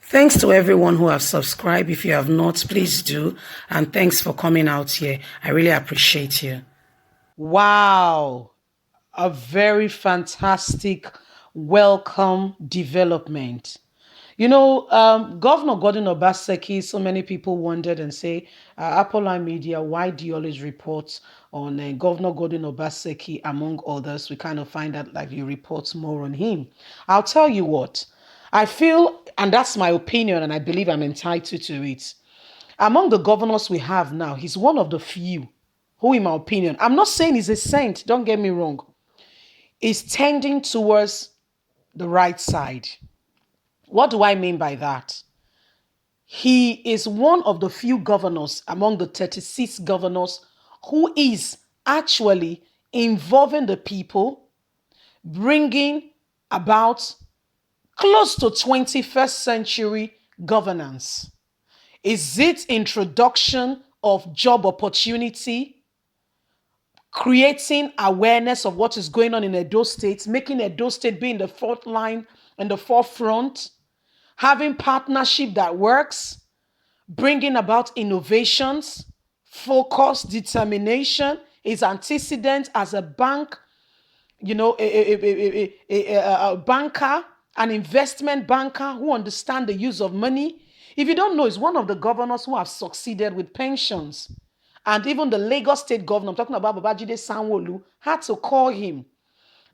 Thanks to everyone who have subscribed. If you have not, please do. And thanks for coming out here. I really appreciate you. Wow, a very fantastic welcome development. Governor Gordon Obaseki, so many people wondered and say, Apollo Media, why do you always report on Governor Gordon Obaseki among others? We kind of find out like you report more on him. I'll tell you what, I feel, and that's my opinion, and I believe I'm entitled to it. Among the governors we have now, he's one of the few who, in my opinion, I'm not saying he's a saint, don't get me wrong, is tending towards the right side. What do I mean by that? He is one of the few governors among the 36 governors who is actually involving the people, bringing about close to 21st century governance. Is it introduction of job opportunity, creating awareness of what is going on in Edo State, making Edo State be in the front line and the forefront, having partnership that works, bringing about innovations, focus, determination, is antecedent as a bank, a banker, an investment banker who understand the use of money. If you don't know, he's one of the governors who have succeeded with pensions. And even the Lagos state governor, I'm talking about Babajide Sanwo-Olu, had to call him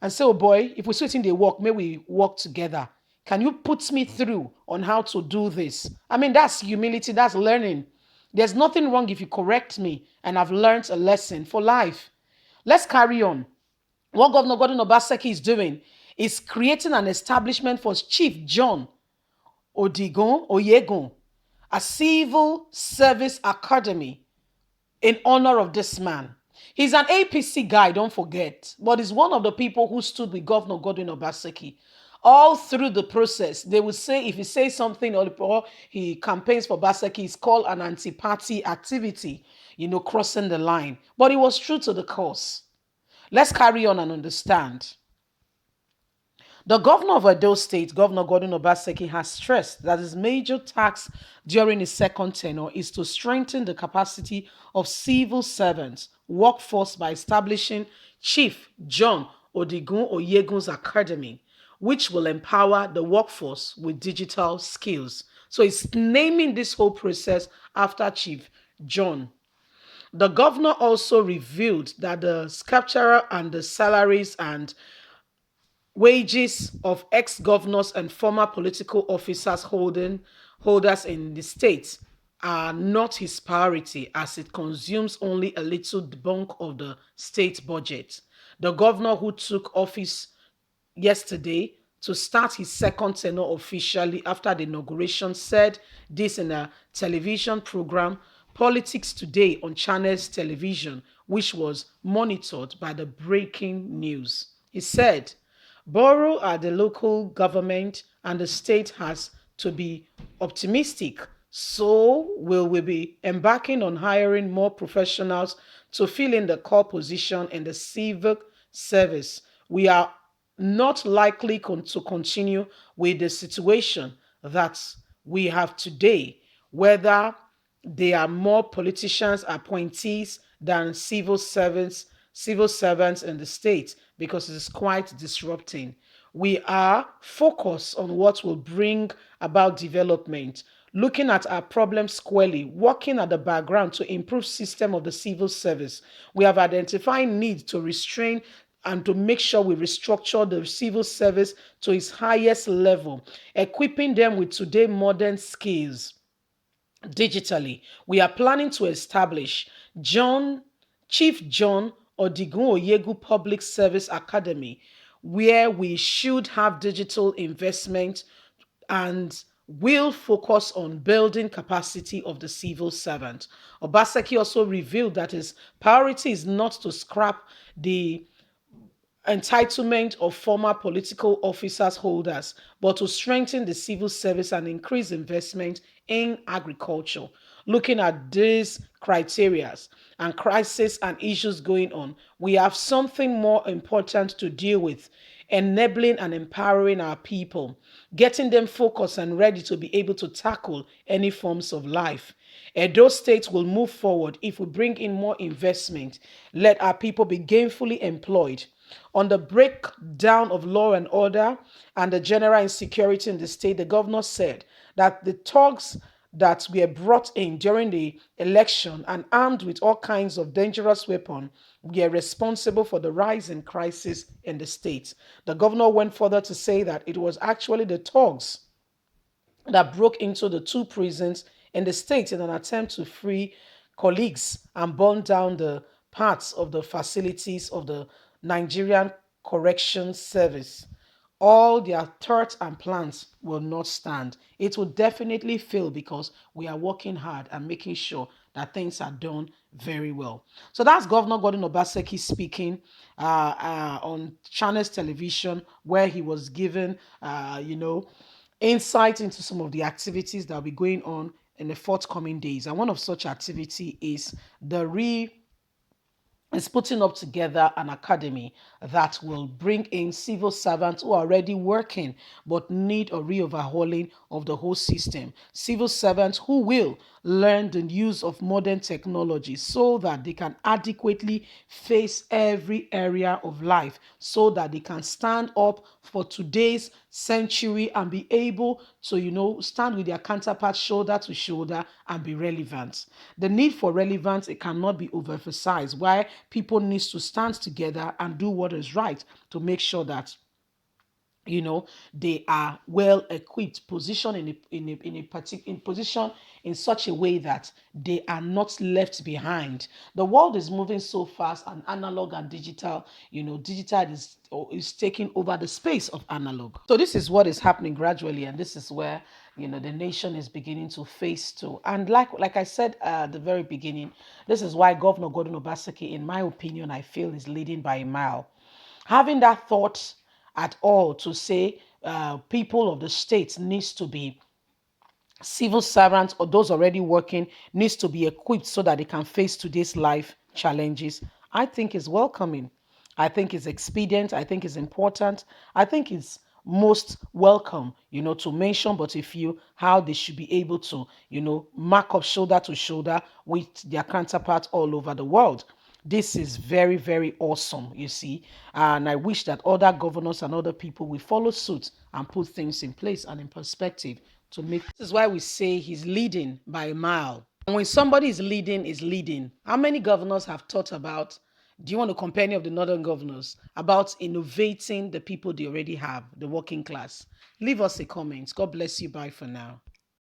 and say, oh boy, if we switch in the work, may we work together. Can you put me through on how to do this? I mean, that's humility, that's learning. There's nothing wrong if you correct me and I've learned a lesson for life. Let's carry on. What Governor Gordon Obaseki is doing is creating an establishment for Chief John Oyegun, a civil service academy in honor of this man. He's an APC guy, don't forget, but he's one of the people who stood with Governor Godwin Obaseki. All through the process, they would say if he says something or he campaigns for Obaseki, it's called an anti-party activity, crossing the line. But he was true to the cause. Let's carry on and understand. The governor of Edo State, Governor Gordon Obaseki, has stressed that his major task during his second tenure is to strengthen the capacity of civil servants workforce by establishing Chief John Odigun Oyegun's Academy, which will empower the workforce with digital skills. So he's naming this whole process after Chief John. The governor also revealed that the scriptural and the salaries and wages of ex-governors and former political officers holders in the state are not his priority as it consumes only a little bulk of the state budget. The governor who took office yesterday to start his second tenure officially after the inauguration said this in a television program, Politics Today on Channels Television, which was monitored by the breaking news. He said, borrow at the local government and the state has to be optimistic. So will we be embarking on hiring more professionals to fill in the core position in the civic service. We are not likely to continue with the situation that we have today, whether they are more politicians, appointees than civil servants in the state, because it is quite disrupting. We are focused on what will bring about development, looking at our problems squarely, working at the background to improve system of the civil service. We have identified need to restrain and to make sure we restructure the civil service to its highest level, equipping them with today modern skills digitally. We are planning to establish Chief John Odigun Oyegu Public Service Academy, where we should have digital investment and will focus on building capacity of the civil servant. Obaseki also revealed that his priority is not to scrap the entitlement of former political officers holders, but to strengthen the civil service and increase investment in agriculture. Looking at these criterias and crises and issues going on, we have something more important to deal with: enabling and empowering our people, getting them focused and ready to be able to tackle any forms of life. Edo State will move forward if we bring in more investment, let our people be gainfully employed. On the breakdown of law and order and the general insecurity in the state, the governor said that the thugs that were brought in during the election and armed with all kinds of dangerous weapons were responsible for the rise in crisis in the state. The governor went further to say that it was actually the thugs that broke into the two prisons in the state in an attempt to free colleagues and burn down the parts of the facilities of the Nigerian Corrections Service. All their thoughts and plans will not stand. It will definitely fail because we are working hard and making sure that things are done very well. So that's Governor Gordon Obaseki speaking on Channels Television, where he was given, insight into some of the activities that will be going on in the forthcoming days. And one of such activity is putting up together an academy that will bring in civil servants who are already working but need a re-overhauling of the whole system. Civil servants who will learn the use of modern technology so that they can adequately face every area of life, so that they can stand up for today's century and be able to, stand with their counterparts shoulder to shoulder and be relevant. The need for relevance, it cannot be overemphasized. Why people need to stand together and do what is right to make sure that they are well equipped, positioned in position in such a way that they are not left behind. The world is moving so fast, and analog and digital, digital is taking over the space of analog. So this is what is happening gradually, and this is where the nation is beginning to face to. And like I said at the very beginning, this is why Governor Gordon Obaseki, in my opinion, I feel is leading by a mile. Having that thought at all to say people of the state needs to be civil servants, or those already working needs to be equipped so that they can face today's life challenges, I think is welcoming. I think it's expedient. I think it's important. I think it's most welcome, to mention, but if you how they should be able to, mark up shoulder to shoulder with their counterparts all over the world. This is very, very awesome, you see. And I wish that other governors and other people will follow suit and put things in place and in perspective to make. This is why we say he's leading by a mile. And when somebody is leading, is leading. How many governors have thought about, do you want to compare any of the northern governors, about innovating the people they already have, the working class? Leave us a comment. God bless you. Bye for now.